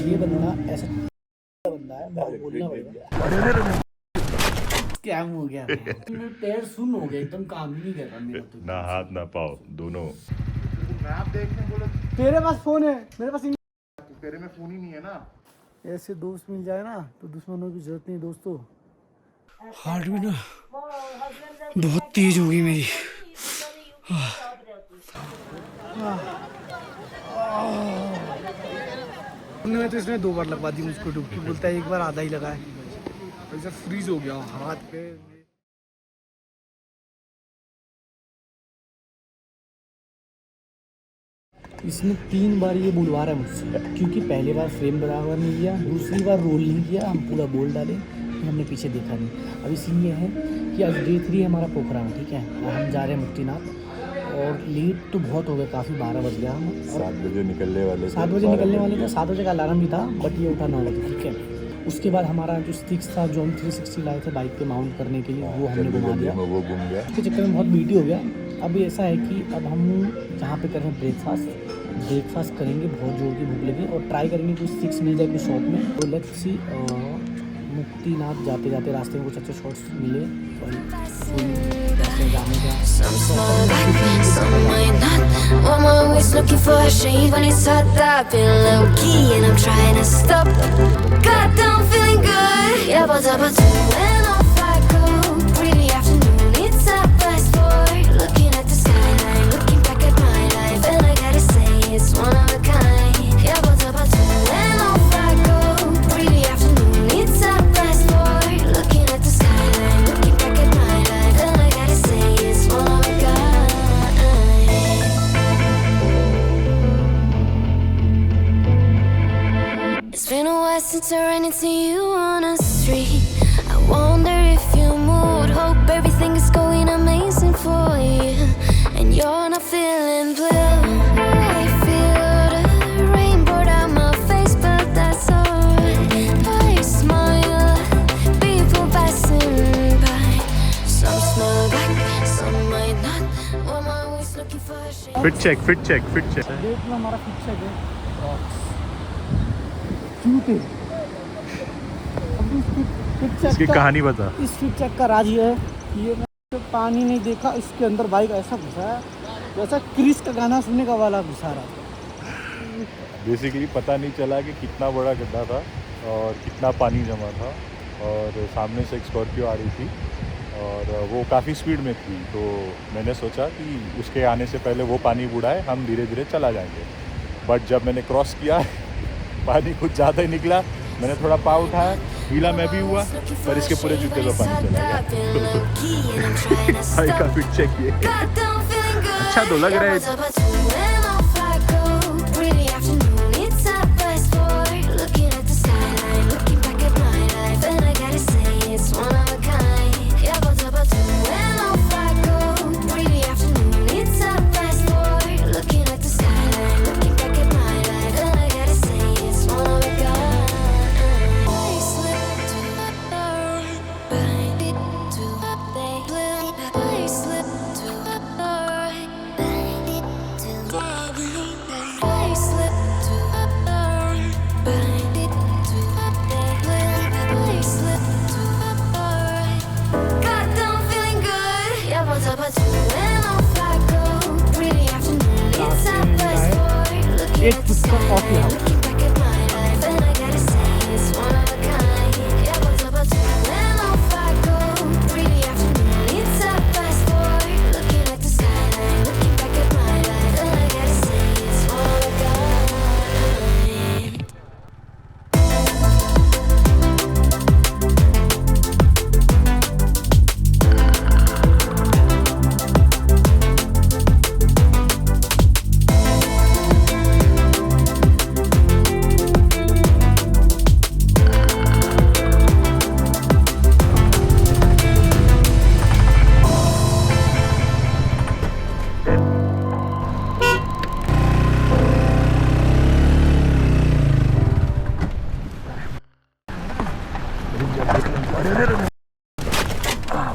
ये बंदा ऐसा बंदा है, बहुत बोलना पड़ेगा। क्या हो गया मेरे पैर सुन हो गए, एकदम काम ही नहीं कर रहा मेरा तो। ना हाथ ना पाँव दोनों। मैप देखने बोला, तेरे पास फोन है, मेरे पास तो तेरे में फोन ही नहीं है ना। ऐसे दोस्त मिल जाए ना तो दुश्मनों की जरूरत नहीं दोस्तों। हार्ट भी ना बहुत तेज हो गई मेरी। उन्होंने तो इसने 2 बार लगवा दी मुझको डुबकी, बोलता है 1 बार आधा ही लगा है। ऐसा फ्रीज हो गया हाथ पे। इसने 3 बार ये बुलवा रहा है मुझसे, क्योंकि पहली बार फ्रेम बराबर नहीं किया, दूसरी बार रोल नहीं किया, हम पूरा बोल डाले, फिर हमने पीछे देखा नहीं। अब इसलिए है कि आज डे 3 है हमारा पोखरा में, ठीक है, और हम जा रहे हैं मुक्तिनाथ। और लेट तो बहुत हो गया, काफ़ी 12 बज गया हम। 7 बजे निकलने वाले 7 बजे निकलने वाले थे, 7 बजे का अलार्म भी था, बट ये उठा 9 बजे, ठीक है। उसके बाद हमारा जो स्टिक्स था जो हम 360 लाए थे बाइक पे माउंट करने के लिए, वो हमने घुमा दिया, वो घूम गया। उसके चक्कर में बहुत बीटी हो गया। अब ऐसा है कि अब हम जहाँ पे कर रहे हैं ब्रेकफास्ट करेंगे, बहुत जोर की भूख लगी, और ट्राई करेंगे कुछ 6 मिल जाए कुछ शॉप में। तो लेट्स सी मुक्तिनाथ जाते जाते रास्ते में कुछ अच्छे शॉट्स मिले और रास्ते जाने का। Some smile back, some might not. What I'm always looking for a shade when it's hot. I've been low key and I'm trying to stop. God, I'm feeling good. Yeah, but when off I go. Pretty afternoon, it's a fast forward. Looking at the skyline, looking back at my life, and I gotta say it's one of a kind. Yeah, but when off I go. Pretty afternoon, it's a fast forward. Looking at the skyline, looking back at my life, and I gotta say it's one of a kind. It's been a while since I ran into you on a street. I wonder if you moved. Hope everything is going amazing for you, and you're not feeling blue. I feel the rain pour down my face, but that's alright. I smile, people passing by. Some smile back, some might not. I'm always looking for a shade. Fit check date में हमारा fix है Crocs जूते। अब इस fit check इसकी का, कहानी बता। इस फिट चेक का राज ये है कि ये मैं पानी नहीं देखा, इसके अंदर बाइक ऐसा घुसा है जैसा क्रिस का गाना सुनने का वाला घुसा रहा। बेसिकली पता नहीं चला कि कितना बड़ा गड्ढा था और कितना पानी जमा था, और सामने से एक स्कॉर्पियो आ रही थी और वो काफ़ी स्पीड में थी। तो मैंने सोचा कि उसके आने से पहले वो पानी बुढ़ाए, हम धीरे धीरे चला जाएंगे। बट जब मैंने क्रॉस किया पानी कुछ ज़्यादा ही निकला, मैंने थोड़ा पाँव उठाया, गीला मैं भी हुआ, पर इसके पूरे जूते में पानी चला गया। भाई का फिट चेक ये अच्छा तो लग रहा है। एक पुस्तक कॉफी हाउस।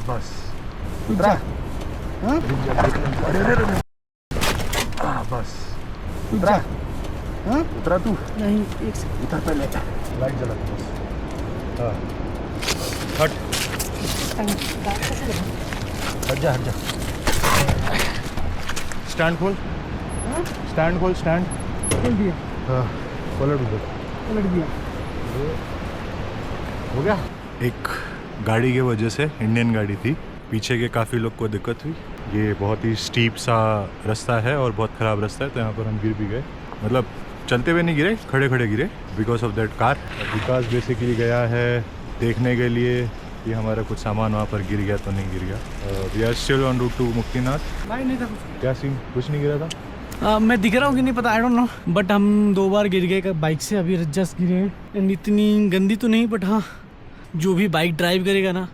बस उतरा बस उतरा हाँ उतरा तू? नहीं, एक सेकंड उतर पहले, लाइट जला दे बस। हाँ हट हट जा। स्टैंड खोल, स्टैंड खोल, स्टैंड खोल दिया, हाँ पलट उधर, पलट दिया। हो गया। एक गाड़ी की वजह से, इंडियन गाड़ी थी, पीछे के काफ़ी लोग को दिक्कत हुई। ये बहुत ही स्टीप सा रास्ता है और बहुत ख़राब रास्ता है, तो यहाँ पर हम गिर भी गए। मतलब चलते हुए नहीं गिरे, खड़े खड़े गिरे because of that car. Vikas basically गया है देखने के लिए कि हमारा कुछ सामान वहाँ पर गिर गया तो नहीं गिर गया। We are still on route to Muktinath. नहीं था कुछ। क्या सीन? कुछ नहीं गिरा था? मैं दिख रहा हूँ कि नहीं पता, आई डोंट नो, बट हम 2 बार गिर गए बाइक से, अभी जस्ट गिरे हैं। एंड इतनी गंदी तो नहीं, बट हाँ, जो भी बाइक ड्राइव करेगा ना,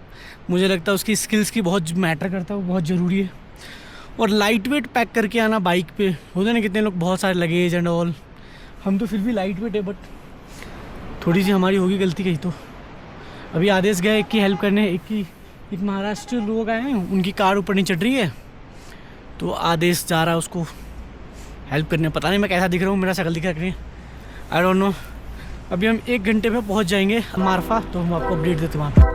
मुझे लगता है उसकी स्किल्स की बहुत मैटर करता है, वो बहुत ज़रूरी है। और लाइट वेट पैक करके आना बाइक पे, होता है ना, कितने लोग बहुत सारे लगेज एंड ऑल, हम तो फिर भी लाइट वेट है, बट थोड़ी सी हमारी होगी गलती कहीं तो। अभी आदेश गए एक की हेल्प करने, एक महाराष्ट्र लोग आए हैं, उनकी कार ऊपर नहीं चढ़ रही है, तो आदेश जा रहा है उसको हेल्प करने। पता नहीं मैं कैसा दिख रहा हूँ, मेरा शक्ल दिख रही है, आई डोंट नो। अभी हम 1 घंटे में पहुँच जाएंगे मारफा, तो हम आपको अपडेट देते वहाँ पर।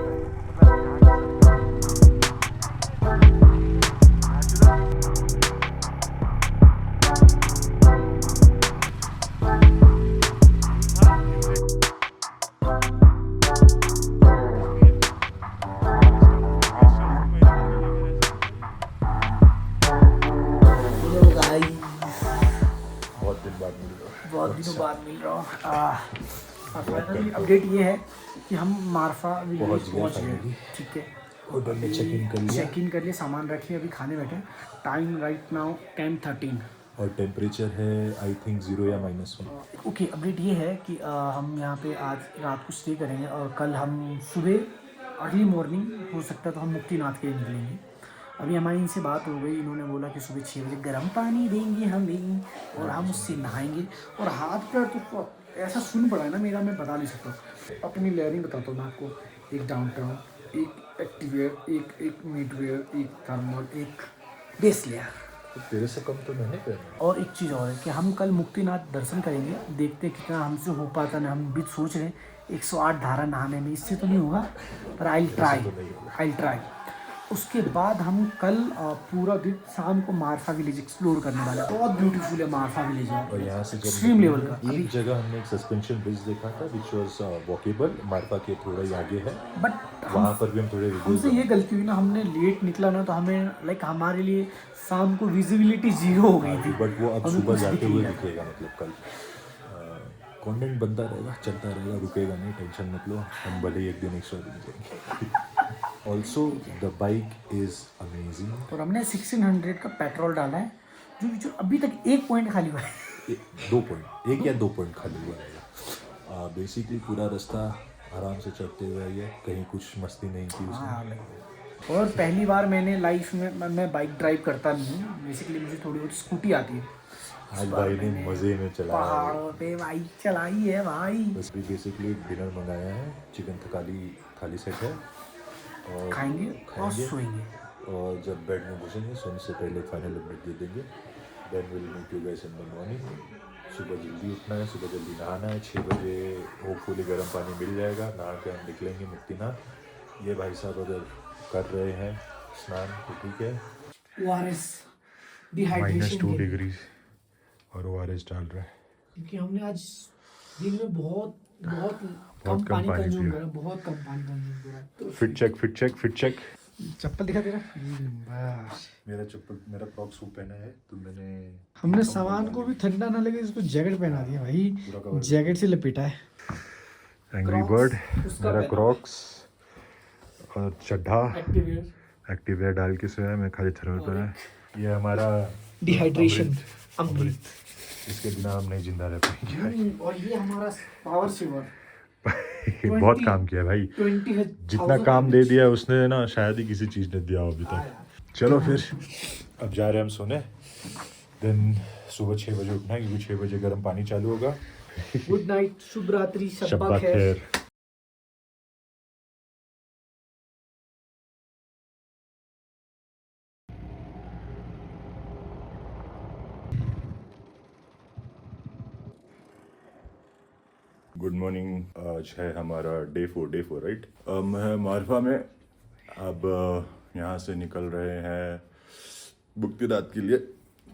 बहुत दिनों बाद मिल रहा हूँ। फाइनली अपडेट ये है कि हम मारफा विलेज पहुँच गए। ठीक है, होटल में चेक इन कर लिया, चेक इन कर लिए, सामान रखे, अभी खाने बैठे। टाइम राइट नाउ 10:13 और टेम्परेचर है आई थिंक 0 या -1। ओके, अपडेट ये है कि हम यहाँ पे आज रात को स्टे करेंगे और कल हम सुबह अर्ली मॉर्निंग हो सकता है तो हम मुक्तिनाथ के लिए निकलेंगे। अभी हमारी इनसे बात हो गई, इन्होंने बोला कि सुबह 6 बजे गर्म पानी देंगे हमें और हम उससे नहाएंगे। और हाथ पैर तो ऐसा सुन पड़ा है ना मेरा, मैं बता नहीं सकता। अपनी लेयरिंग बताता हूँ मैं आपको, एक डाउन टाउन, एक एक्टिववेयर, एक मीटवेयर, एक थर्मल, एक बेस लेयर। तो तेरे से कम तो मैंने पहना। और एक चीज़ और है कि हम कल मुक्तिनाथ दर्शन करेंगे, देखते हैं कितना हमसे हो पाता है। हम भी सोच रहे हैं 108 धारा नहाने में, इससे तो नहीं होगा, पर आई ट्राई। उसके बाद हम कल पूरा दिन शाम को मारफा विलेज एक्सप्लोर करने वाले हैं। बहुत ब्यूटीफुल है मारफा विलेज, और यहाँ से एक्सट्रीम लेवल का। एक जगह हमने एक सस्पेंशन ब्रिज देखा था विच वाज वॉकेबल, मारफा के थोड़ा ही आगे है, बट वहाँ पर भी हम थोड़े हमसे ये गलती हुई ना, हमने लेट निकला ना, तो हमें लाइक हमारे लिए शाम को विजिबिलिटी 0 हो गई थी। बट वो अब सुबह जाते हुए दिखेगा, मतलब कल कंटेंट बनता रहेगा, चलता रहेगा, रुकेगा नहीं, टेंशन मत लो, हम भले ही एक दिन एक्स्ट्रा दिन जाएंगे। Also the bike is amazing. और हमने 1600 का पेट्रोल डाला है, जो अभी तक 1 पॉइंट खाली हुआ है। 2 पॉइंट, 1 या 2 पॉइंट खाली हुआ रहेगा। बेसिकली पूरा रास्ता आराम से चढ़ते हुए ये, कहीं कुछ मस्ती नहीं की उसमें। और पहली बार मैंने लाइफ में, मैं बाइक ड्राइव करता नहीं हूँ, बेसिकली मुझे थोड़ी बहुत स्कूटी आती है। आज भाई ने मज़े में चलाया, पहाड़ों पे बाइक चलाई है भाई। बस भी बेसिकली डिनर मंगाया है, चिकन थाली सेट है, और खाएंगे और सोएंगे। और जब बेड में घुसेंगे सोने से पहले फाइनल अपडेट दे देंगे। Then will meet you guys in the morning. सुबह जल्दी उठना है, सुबह जल्दी नहाना है, 6 बजे होपफुली गर्म पानी मिल जाएगा, नहा के हम निकलेंगे मुक्तिनाथ। ये भाई साहब अगर कर रहे हैं स्नान तो ठीक है। ORS डिहाइड्रेशन -2 डिग्री और ORS डाल रहा है, क्योंकि हमने आज दिन में बहुत कम कम पानी पानी कंज्यूम पिया। करा, बहुत कम पानी कंज्यूम करा। तो फिट चेक। चप्पल दिखा तेरा, बस। मेरा क्रॉक्स वो पहना है तो मैंने, हमने सामान को भी ठंडा ना लगे इसको जैकेट पहना दिया भाई, जैकेट से लपेटा है। एंग्री बर्ड, मेरा क्रॉक्स और चड्ढा एक्टिववेयर डाल के सोया, मैं खाली थर्मल पहना है। ये हमारा डिहाइड्रेशन अमृत, इसके बिना हम नहीं जिंदा रह पाएंगे। और ये हमारा पावर सेवर बहुत काम किया भाई, 20 जितना काम दे दिया उसने ना, शायद ही किसी चीज़ ने दिया अभी तक। चलो फिर अब जा रहे हैं हम सोने। देन सुबह 6 बजे उठना है, क्योंकि 6 बजे गर्म पानी चालू होगा। गुड नाइट, शुभ रात्रि, शब्बा खैर। मॉर्निंग। आज है हमारा डे 4 राइट। हम है मारफा में। अब यहाँ से निकल रहे हैं मुक्तिनाथ के लिए।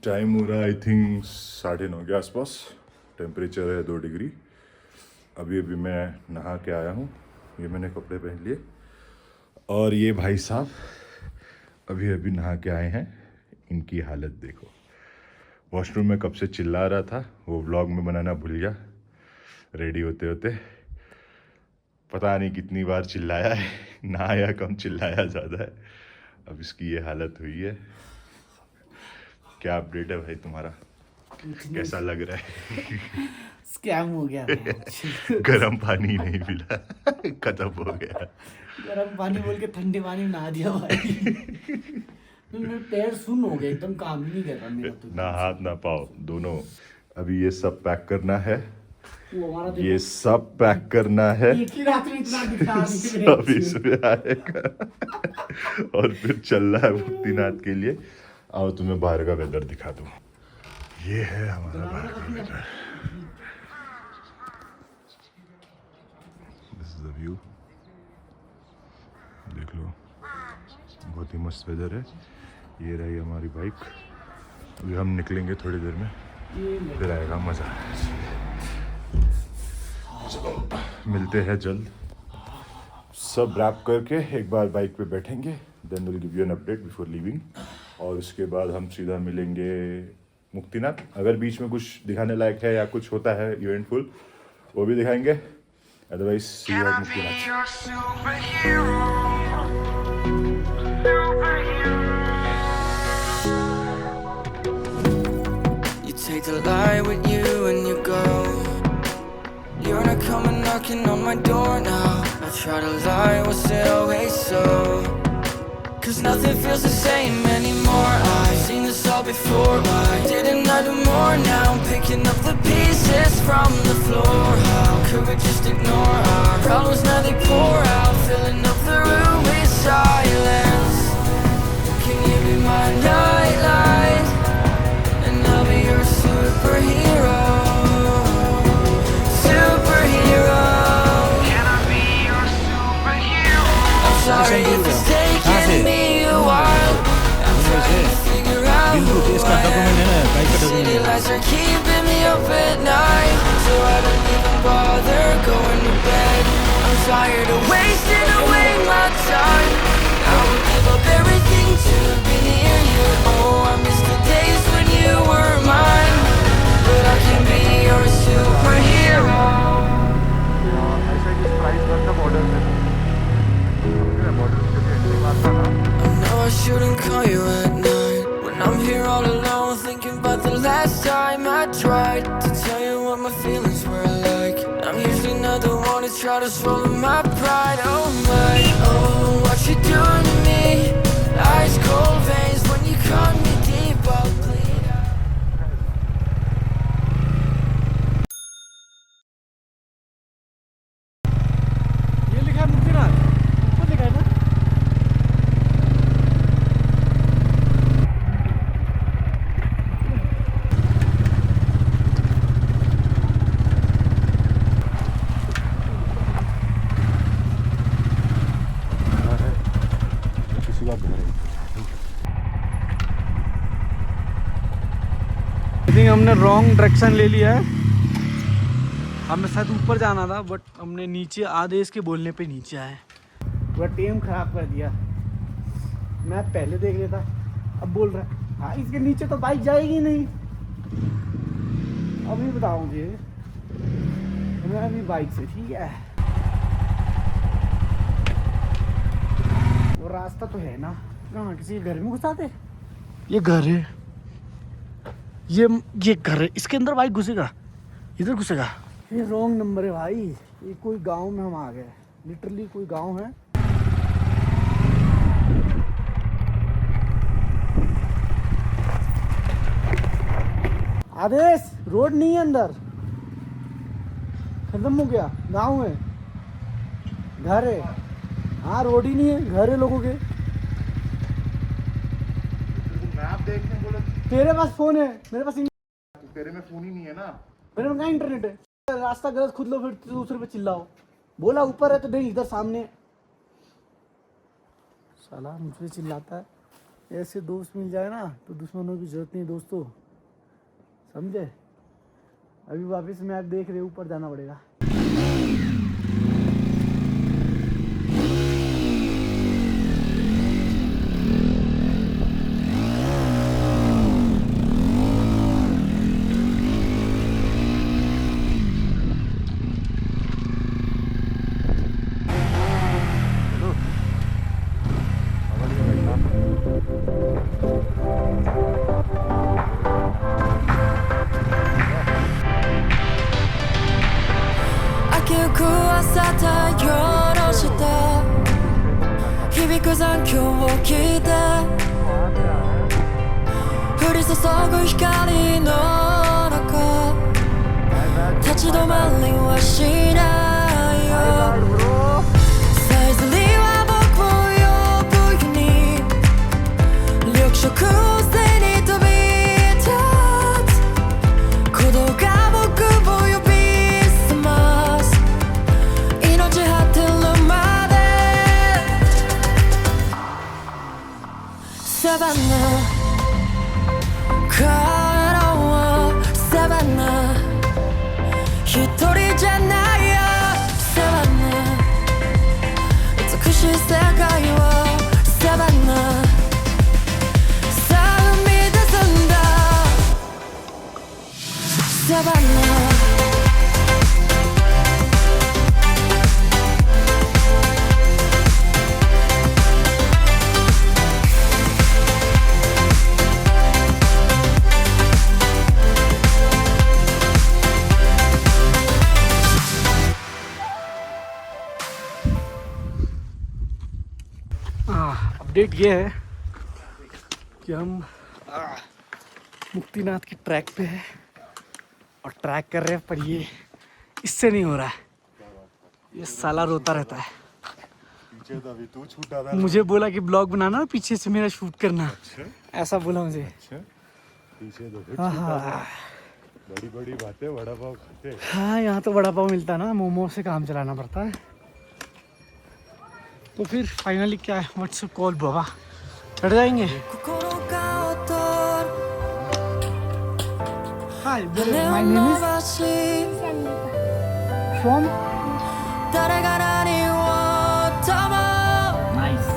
टाइम हो रहा है आई थिंक 9:30 के आसपास। टेम्परेचर है 2 डिग्री। अभी मैं नहा के आया हूँ। ये मैंने कपड़े पहन लिए और ये भाई साहब अभी नहा के आए हैं। इनकी हालत देखो। वॉशरूम में कब से चिल्ला रहा था, वो व्लॉग में बनाना भूल गया। रेडी होते होते पता नहीं कितनी बार चिल्लाया है, नहाया कम चिल्लाया ज़्यादा है। अब इसकी ये हालत हुई है। क्या अपडेट है भाई तुम्हारा, कैसा लग रहा है? स्कैम हो गया। गर्म पानी नहीं मिला, खत्म हो गया। गर्म पानी बोल के ठंडे पानी में नहा दिया भाई। मेरे पैर सुन्न हो गए, एकदम काम ही नहीं कर रहा मेरा तो। ना हाथ ना पाँव दोनों। अभी ये सब पैक करना है। वो हमारा ये सब पैक करना है। एक ही रात में इतना दिखा सब इसमें आएगा और फिर चल रहा है मुक्तिनाथ के लिए। आओ तुम्हें बाहर का वेदर दिखा दूं। ये है हमारा बाहर का weather. This is the view, देख लो, बहुत ही मस्त वेदर है। ये रही हमारी बाइक। अभी हम निकलेंगे थोड़ी देर में, फिर आएगा मजा। चलो मिलते हैं जल्द। सब रैप करके एक बार बाइक पे बैठेंगे, then will give you an update before leaving. और उसके बाद हम सीधा मिलेंगे मुक्तिनाथ। अगर बीच में कुछ दिखाने लायक है या कुछ होता है इवेंटफुल, वो भी दिखाएंगे। Otherwise see you at Muktinath. Take the light with you and you go. You're not coming knocking on my door now. I try to lie, was it always so? Cause nothing feels the same anymore. I've seen this all before. Why didn't I do more? Now I'm picking up the pieces from the floor. How could we just ignore our problems? Now they pour out, filling up the room with silence. Can you be my nightlight? And I'll be your superhero. Superhero. Can I be your superhero? I'm sorry if it's taking me a while. I'm trying to figure out who I am. City lights are keeping me up at night, so I don't even bother going to bed. I'm tired of wasting away my time. I would give up everything to be near you. Oh, I miss the days when you were mine, but I can be your superhero. ऐसे ही price करता border में border से entry मारता ना। I know I shouldn't call you at night when I'm here all alone, thinking about the last time I tried to tell you what my feelings were like. I'm usually not the one to try to swallow my pride. Oh my, oh, what you doing to me? Ice cold veins when you cut me deep, I'll bleed out. ये लिखा है मुक्तिनाथ, ऊपर लिखा है ना। किसी का घर है। आई थिंक हमने रॉन्ग डायरेक्शन ले लिया है। हमें शायद ऊपर जाना था, बट हमने नीचे आदेश के बोलने पे नीचे आए। पूरा टेम खराब कर दिया। मैं पहले देख लेता, अब बोल रहा है हाँ इसके नीचे तो बाइक जाएगी नहीं। अभी बताओ मुझे, मैं अभी बाइक से, ठीक है वो रास्ता तो है ना। कहाँ किसी घर में घुसाते? ये घर है, ये घर है, इसके अंदर बाइक घुसेगा, इधर घुसेगा। ये रॉन्ग नंबर है भाई। ये कोई गांव में हम आ गए, लिटरली कोई गांव है। आदेश रोड नहीं है अंदर, खत्म हो गया। गांव है, घर है। हाँ रोड ही नहीं है, घर है लोगों के। मैप देखने बोले तेरे पास फोन है, मेरे पास तेरे में फोन ही नहीं है ना। मेरे में कहाँ इंटरनेट है? रास्ता गलत खुद लो फिर दूसरे पे चिल्लाओ। बोला ऊपर है तो नहीं इधर सामने। साला मुझ पे चिल्लाता है। ऐसे दोस्त मिल जाए ना तो दुश्मनों की जरूरत नहीं दोस्तों, समझे। अभी वापस मैप देख रहे ऊपर जाना पड़ेगा। अपडेट ये है कि हम मुक्तिनाथ की ट्रैक पे है और ट्रैक कर रहे हैं, पर ये इससे नहीं हो रहा है। ये साला रोता रहता है। पीछे तो अभी तू छूटा था। मुझे बोला कि ब्लॉग बनाना, पीछे से मेरा शूट करना। अच्छा? ऐसा बोला मुझे। अच्छा? पीछे तो फिर छूटा था। बड़ी बड़ी बातें, वड़ा पाव खाते। हाँ यहाँ तो वड़ा पाव मिलता है ना, मोमो से काम चलाना पड़ता है। तो फिर फाइनली क्या है, व्हाट्स कॉल बाबा, चढ़ जाएंगे। Hi, my name is from nice.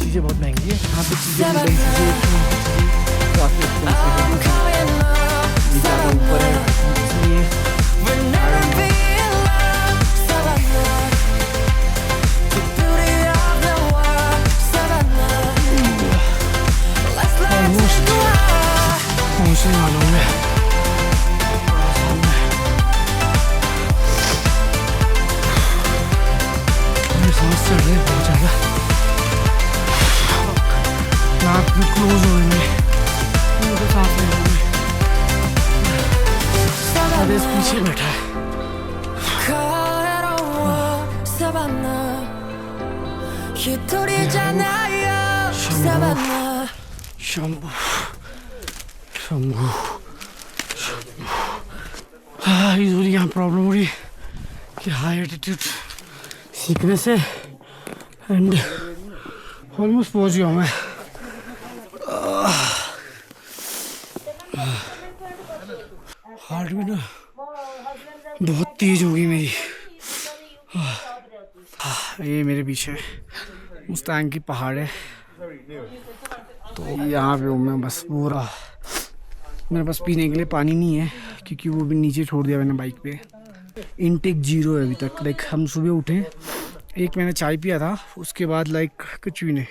चीज़ें बहुत महंगी है यहाँ पे, चीज़ें काफ़ी ऊपर है इसलिए पहुँचने वाला हूँ मैं। मेरे सांस चढ़ रहे बहुत ज़्यादा, नाक भी क्लोज हो गए, मुझे सांस नहीं आ रही। अरे इस पीछे बैठा है। शंभू शंभू शंभू। हाँ इस बार यहाँ प्रॉब्लम हो रही है कि हाई एटीट्यूड सीखने से, एंड ऑलमोस्ट पहुँच गया हूँ मैं। हार्ट भी ना बहुत तेज हो गई मेरी। ये मेरे पीछे मुस्तांग की पहाड़ है, तो यहाँ पे हूँ मैं बस पूरा। मेरे पास पीने के लिए पानी नहीं है क्योंकि वो भी नीचे छोड़ दिया मैंने बाइक पे। इनटेक 0 है अभी तक। लाइक हम सुबह उठे एक मैंने चाय पिया था, उसके बाद लाइक कुछ भी नहीं,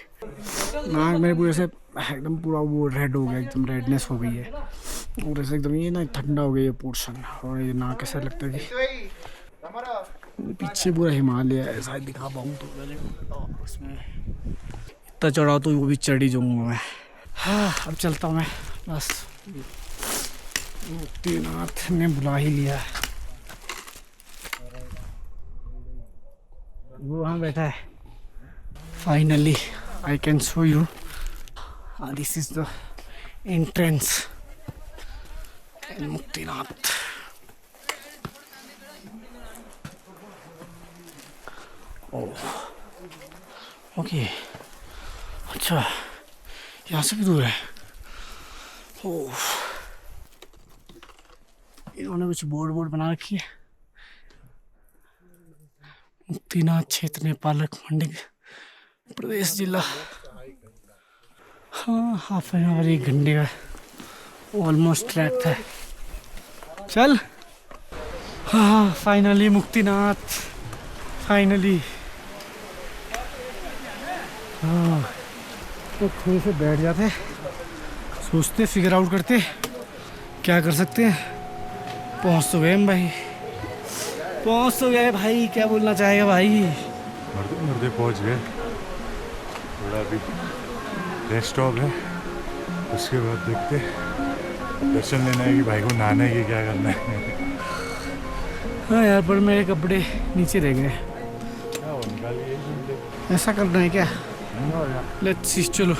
नाक मेरे पूरे से एकदम पूरा वो रेड हो गया, एकदम रेडनेस हो गई है और ऐसे एकदम ये ना ठंडा हो गया ये पोर्शन। और ये नाक ऐसा लगता है कि पीछे पूरा हिमालय है, शायद दिखा पाऊँ तो पहले उसमें इतना चढ़ाओ तो वो भी चढ़ ही जाऊँगा मैं। हाँ अब चलता हूँ मैं, बस मुक्तिनाथ ने बुला ही लिया है। वो वहाँ बैठा है। Finally I can show you, this is the entrance Muktinath. Okay अच्छा, यहाँ से भी दूर है। ओह, इन्होंने कुछ बोर्ड बना रखी है। मुक्तिनाथ क्षेत्र नेपाल खंड प्रदेश जिला। हाँ हाफ एन आवर 1 घंटे का ऑलमोस्ट ट्रैक था। चल हाँ फाइनली मुक्तिनाथ, फाइनली। हाँ तो थोड़े से बैठ जाते, सोचते, फिगर आउट करते क्या कर सकते हैं। पहुँच तो गए हम भाई, पहुँच तो गए भाई, क्या बोलना चाहेगा भाई। मर्दे पहुँच गए। थोड़ा अभी रेस्ट स्टॉप है, उसके बाद देखते दर्शन लेना है कि भाई को नहाना है कि क्या करना है। हाँ यार पर मेरे कपड़े नीचे रह गए, क्या हो निकालिए, ऐसा करना है क्या? लेट्स सी, चलो।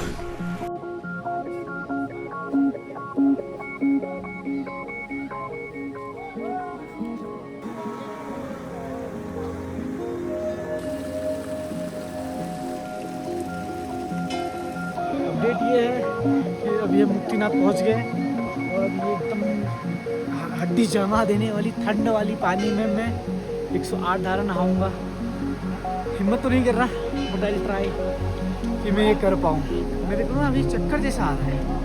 अपडेट ये है कि अभी हम मुक्तिनाथ पहुंच गए और ये एकदम हड्डी जमा देने वाली ठंड वाली पानी में मैं 108 धारा नहाऊंगा। हिम्मत तो नहीं कर रहा, बट आई ट्राई कि मैं ये कर पाऊँ। मेरे को ना अभी चक्कर जैसा आ रहा है।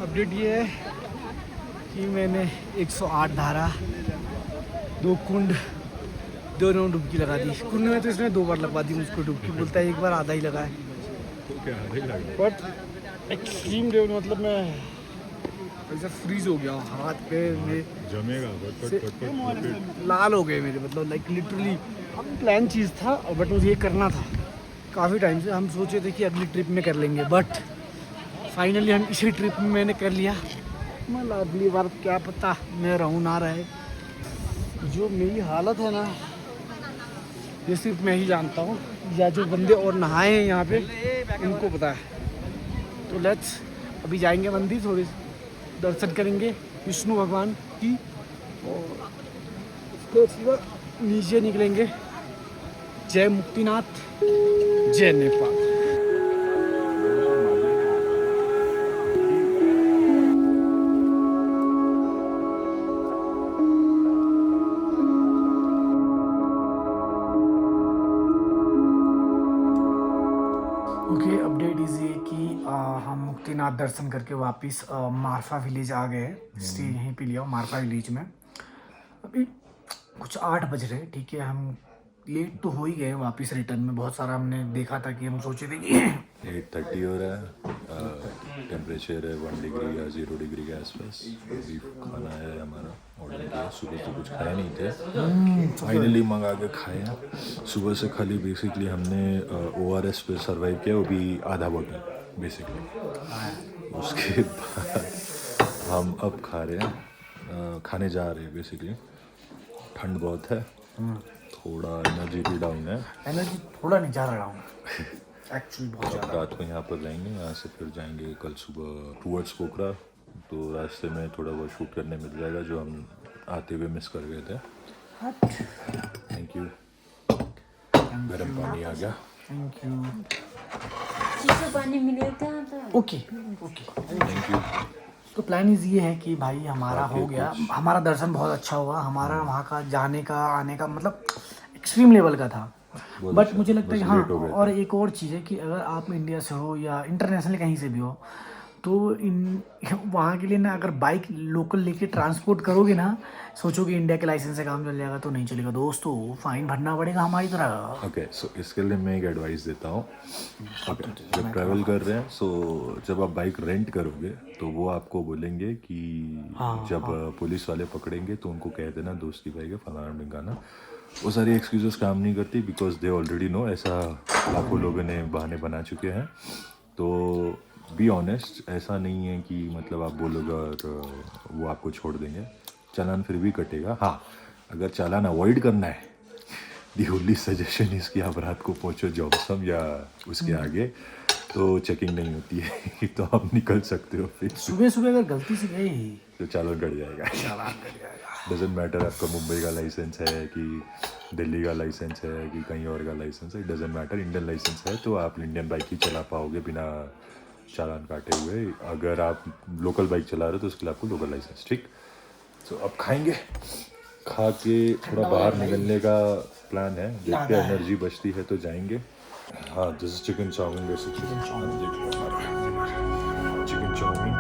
अपडेट ये है कि मैंने 108 धारा, 2 कुंड, दोनों डुबकी लगा दी। कुंड में तो इसने 2 बार लगवा दी मुझको डुबकी, बोलता है 1 बार आधा ही लगा है। बट एक्सट्रीम डे मतलब मैं ऐसा फ्रीज हो गया, हाथ पे जमेगा, लाल हो गए मेरे, मतलब लाइक लिटरली। अब प्लान चीज़ था बट मुझे ये करना था काफ़ी टाइम से। हम सोचे थे कि अगली ट्रिप में कर लेंगे, बट फाइनली हम इसी ट्रिप में मैंने कर लिया। मतलब अगली बार क्या पता मैं रहूँ ना रहे। जो मेरी हालत है ना ये सिर्फ मैं ही जानता हूँ, या जो बंदे और नहाए हैं यहाँ पे उनको पता है। तो लेट्स अभी जाएंगे मंदिर, थोड़े दर्शन करेंगे विष्णु भगवान की और उसके बाद नीचे निकलेंगे। जय मुक्तिनाथ, जय नेपाल। ओके अपडेट इज़ ये कि हम मुक्तिनाथ दर्शन करके वापस मारफा विलेज आ गए। स्टे यहीं पे लिया मारफा विलेज में। अभी कुछ 8 बज रहे, ठीक है। हम लेट तो हो ही गए वापस रिटर्न में। बहुत सारा हमने देखा था कि हम सोचे थे कि 8:30 हो रहा है, टेम्परेचर है 1 डिग्री या 0 डिग्री के आसपास। अभी खाना है हमारा ऑर्डर किया, सुबह तो कुछ खाए नहीं थे, फाइनली मंगा के खाया। सुबह से खाली बेसिकली हमने ORS पे सर्वाइव किया, वो भी आधा बोतल बेसिकली। उसके बाद हम अब खा रहे हैं, खाने जा रहे हैं बेसिकली। ठंड बहुत है, थोड़ा एनर्जी भी डाउन है। एनर्जी थोड़ा नहीं, ज़्यादा डाउन एक्चुअली बहुत अब ज़्यादा। रात को यहाँ पर रहेंगे, यहाँ से फिर जाएंगे कल सुबह टूवर्ड्स पोखरा। तो रास्ते में थोड़ा बहुत शूट करने मिल जाएगा जो हम आते हुए मिस कर गए थे। Thank you. गर्म पानी आ गया। Thank you. शीशो पानी मिलेगा तो ओके ओके। Thank you. तो प्लान इज ये है कि भाई हमारा हो गया, हमारा दर्शन बहुत अच्छा हुआ, हमारा वहाँ का जाने का आने का मतलब एक्सट्रीम लेवल का था। बट मुझे लगता है हाँ, और एक और चीज़ है कि अगर आप इंडिया से हो या इंटरनेशनल कहीं से भी हो तो इन वहाँ के लिए ना अगर बाइक लोकल लेके ट्रांसपोर्ट करोगे ना, सोचो कि इंडिया के लाइसेंस से काम चल जाएगा, तो नहीं चलेगा दोस्तों, फाइन भरना पड़ेगा हमारी तरह। ओके, सो इसके लिए मैं एक एडवाइस देता हूँ। ओके, जब ट्रैवल कर रहे हैं, सो जब आप बाइक रेंट करोगे तो वो आपको बोलेंगे कि जब पुलिस वाले पकड़ेंगे तो उनको कह देना दोस्त की बाइक है, फलाना ढिमकाना। वो सारी एक्सक्यूजेस काम नहीं करती, बिकॉज दे ऑलरेडी नो, ऐसा लाखों लोगों ने बहाने बना चुके हैं। तो बी ऑनेस्ट, ऐसा नहीं है कि मतलब आप बोलोगे और वो आपको छोड़ देंगे, चालान फिर भी कटेगा। हाँ, अगर चालान अवॉइड करना है, दी ओनली सजेशन इज़ कि आप रात को पहुँचो जॉब्सम या उसके आगे, तो चेकिंग नहीं होती है तो आप निकल सकते हो। फिर सुबह सुबह अगर गलती से गए तो चालान कट जाएगा। डजेंट मैटर आपका मुंबई का लाइसेंस है कि दिल्ली का लाइसेंस है कि कहीं और का लाइसेंस है, डजेंट मैटर। इंडियन लाइसेंस है तो आप इंडियन बाइक ही चला पाओगे बिना चालान काटे हुए। अगर आप लोकल बाइक चला रहे हो तो उसके लिए आपको लोकल लाइसेंस, ठीक। तो अब खाएंगे, खा के थोड़ा बाहर निकलने का प्लान है, देखते हैं एनर्जी बचती है तो जाएंगे। हाँ, this is chicken chow mein basically. Chicken chow mein,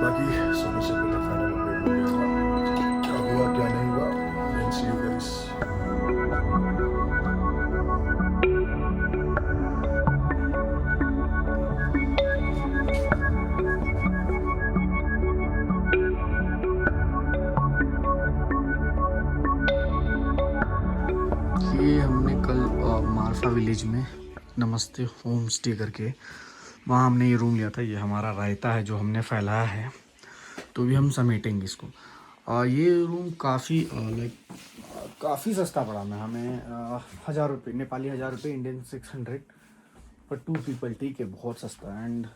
बाकी सोने से पहले फाइनल अपडेट क्या हुआ क्या नहीं हुआ, देन सी यू गाइस। ये हमने कल मारफा विलेज में नमस्ते होम स्टे करके वहाँ हमने ये रूम लिया था। ये हमारा रायता है जो हमने फैलाया है, तो भी हम समेटेंगे इसको। ये रूम काफ़ी काफ़ी सस्ता पड़ा हमें 1000 रुपये नेपाली, 1000 रुपये इंडियन 600 पर 2 पीपल, ठीक है, बहुत सस्ता। एंड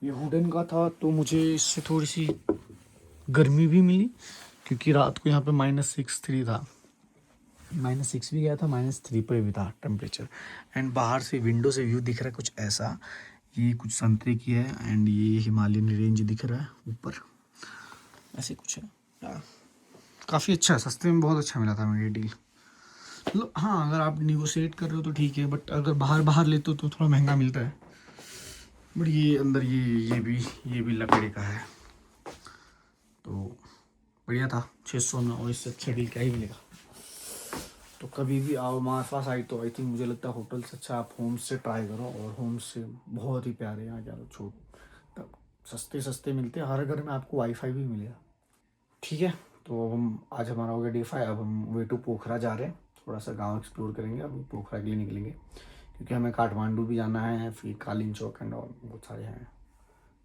ये वुडन का था तो मुझे इससे थोड़ी सी गर्मी भी मिली क्योंकि रात को यहाँ पे -6 था, -6 भी गया था, -3 पे भी था टेम्परेचर। एंड बाहर से विंडो से व्यू दिख रहा है कुछ ऐसा, ये कुछ संतरे की है एंड ये हिमालयन रेंज दिख रहा है ऊपर, ऐसे कुछ है। काफ़ी अच्छा है, सस्ते में बहुत अच्छा मिला था मेरी डील। मतलब हाँ, अगर आप निगोशिएट कर रहे हो तो ठीक है, बट अगर बाहर लेते हो तो थोड़ा महंगा मिलता है। बट ये अंदर ये भी लकड़ी का है, तो बढ़िया था 600 में, और इससे अच्छा डील क्या ही मिलेगा। तो कभी भी आओ हमारे पास आई तो आई थिंक मुझे लगता है होटल से अच्छा आप होम से ट्राई करो, और होम से बहुत ही प्यारे यहाँ क्या छूट तब सस्ते मिलते हैं। हर घर में आपको वाईफाई भी मिलेगा, ठीक है। तो हम आज हमारा हो गया डे 5, अब हम वे टू पोखरा जा रहे हैं, थोड़ा सा गांव एक्सप्लोर करेंगे। अब पोखरा के लिए निकलेंगे क्योंकि हमें काठमांडू भी जाना है, फिर कालीन चौक एंड और बहुत सारे हैं।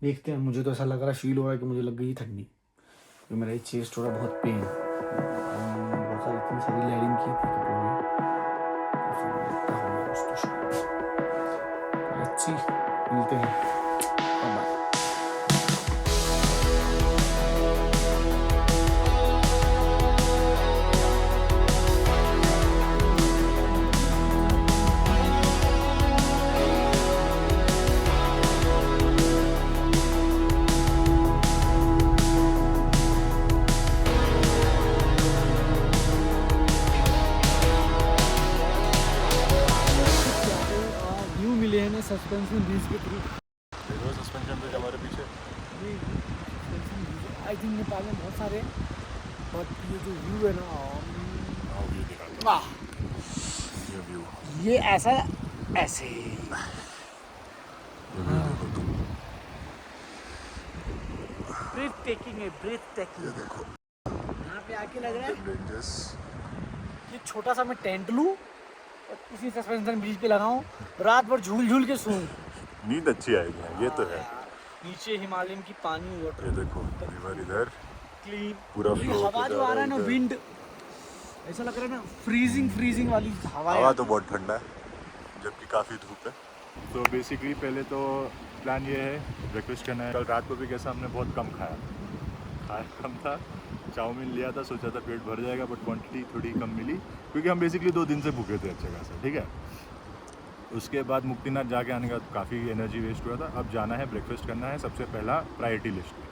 देखते हैं, मुझे तो ऐसा लग रहा है, फील हो रहा है कि मुझे लग गई ठंडी, क्योंकि मेरा ये चेस्ट थोड़ा बहुत पेन, बहुत सारी इतनी सारी लेयरिंग की थी कपड़ों में, तो फिर लगता होगा कुछ तो अच्छी। मिलते हैं, बाय। सस्पेंशन ब्रिज के थ्रू सस्पेंशन ब्रिज हमारे पीछे। आई थिंक नेपाल में बहुत सारे, बट ये जो व्यू है ना, वाह, ये ऐसा ऐसे ब्रीथ टेकिंग है, ब्रीथ टेकिंग। देखो यहाँ पे आके लग रहा है डेंजरस। ये छोटा सा मैं टेंट लूँ और इसी सस्पेंशन ब्रिज पे लगाऊं, रात भर झूल झूल के सोऊं। नींद अच्छी आएगी, ये तो है। नीचे हिमालयन की पानी ये वाटर देखो रिवर इधर क्लीन, पूरा flow हवा होके जो जा आ रहा है ना, इधर। विंड ऐसा लग रहा है ना फ्रीजिंग वाली हवा हवा तो बहुत ठंडा है, जबकि काफ़ी धूप है। तो बेसिकली पहले तो प्लान ये है ब्रेकफास्ट करना है। कल रात को भी कैसा हमने बहुत कम खाया कम था। चाउमीन लिया था, सोचा था पेट भर जाएगा, बट क्वांटिटी थोड़ी कम मिली क्योंकि हम बेसिकली 2 दिन से भूखे थे अच्छा खासा, ठीक है। उसके बाद मुक्तिनाथ जाके आने का काफ़ी एनर्जी वेस्ट हुआ था। अब जाना है, ब्रेकफास्ट करना है, सबसे पहला प्रायोरिटी लिस्ट में।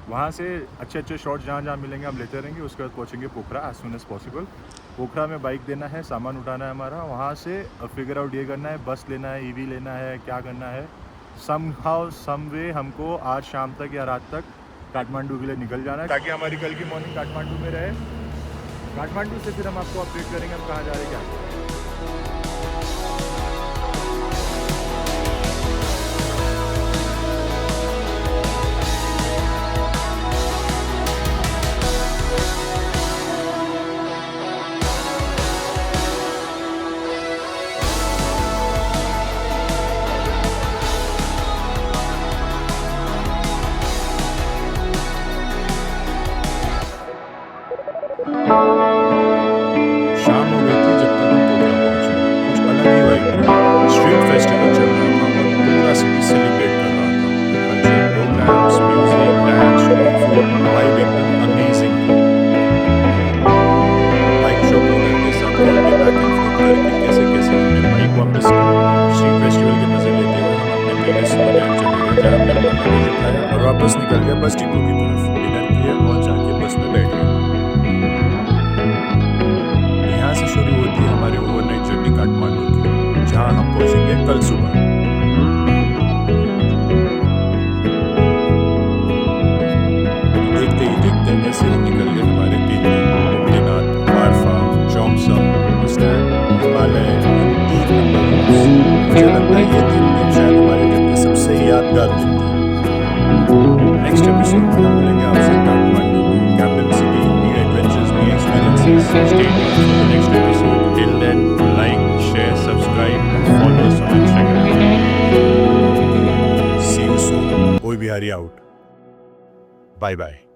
वहाँ से अच्छे शॉट्स जहाँ मिलेंगे हम लेते रहेंगे। उसके बाद पहुँचेंगे पोखरा एज सुन एज पॉसिबल। पोखरा में बाइक देना है, सामान उठाना है हमारा। वहाँ से फिगर आउट ये करना है, बस लेना है, ईवी लेना है, क्या करना है। समहाउ सम वे हमको आज शाम तक या रात तक काठमांडू के लिए निकल जाना है, ताकि हमारी कल की मॉर्निंग काठमांडू में रहे। काठमांडू से फिर हम आपको अपडेट करेंगे हम कहाँ जा रहे हैं, क्या कर रहे हैं। शाम हो गई थी जब तक हम पोखरा पहुंचे। कुछ अलग ही वाइब थी। स्ट्रीट फेस्टिवल चल रहा था और पूरा सिटी सेलिब्रेट कर रहा था। Cultural programs, music, dance, street food, vibe एकदम अमेजिंग थी। बाइक शॉप ओनर के साथ कॉल पे बैक एंड फोर्थ करके कैसे हमने बाइक वापस की। स्ट्रीट फेस्टिवल के मजे लेते हुए हम अपने प्लेलिस्ट होटल चले गए, जहाँ हमने अपना लगेज उठाया और वापस निकल गए बस डिपो की तरफ। डिनर किया और जाके बस में बैठ गए। यहाँ से शुरू होती है हमारी ओवरनाइट जर्नी काठमांडू की, जहाँ हम पहुँचेंगे कल सुबह। देखते ही ऐसे ही निकल गए हमारे 3 दिन। मुक्तिनाथ, वारफा, चौमसा, स्टैंड, हिमालय, 3 नंबर। मुझे लगता है ये 3 दिन शायद हमारे ट्रिप के सबसे यादगार दिन थे। नेक्स्ट एपिसोड में हम मिलेंगे आपसे काठमांडू में, capital city, new adventures, new experiences. Stay tuned for the next episode. Till then, like, share, subscribe, follow us on Instagram. See you soon. कोई बिहारी आउट। Bye bye.